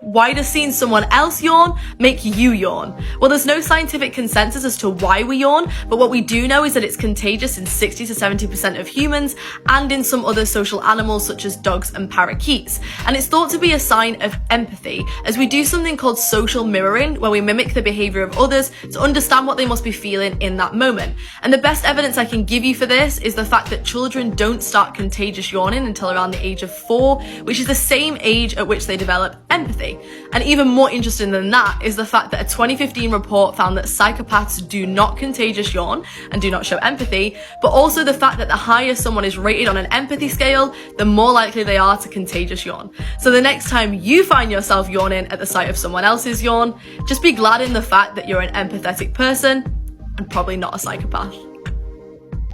Why does seeing someone else yawn make you yawn? Well, there's no scientific consensus as to why we yawn, but what we do know is that it's contagious in 60 to 70% of humans and in some other social animals such as dogs and parakeets. And it's thought to be a sign of empathy, as we do something called social mirroring, where we mimic the behavior of others to understand what they must be feeling in that moment. And the best evidence I can give you for this is the fact that children don't start contagious yawning until around the age of 4, which is the same age at which they develop empathy. And even more interesting than that is the fact that a 2015 report found that psychopaths do not contagious yawn and do not show empathy, but also the fact that the higher someone is rated on an empathy scale, the more likely they are to contagious yawn. So the next time you find yourself yawning at the sight of someone else's yawn, just be glad in the fact that you're an empathetic person and probably not a psychopath.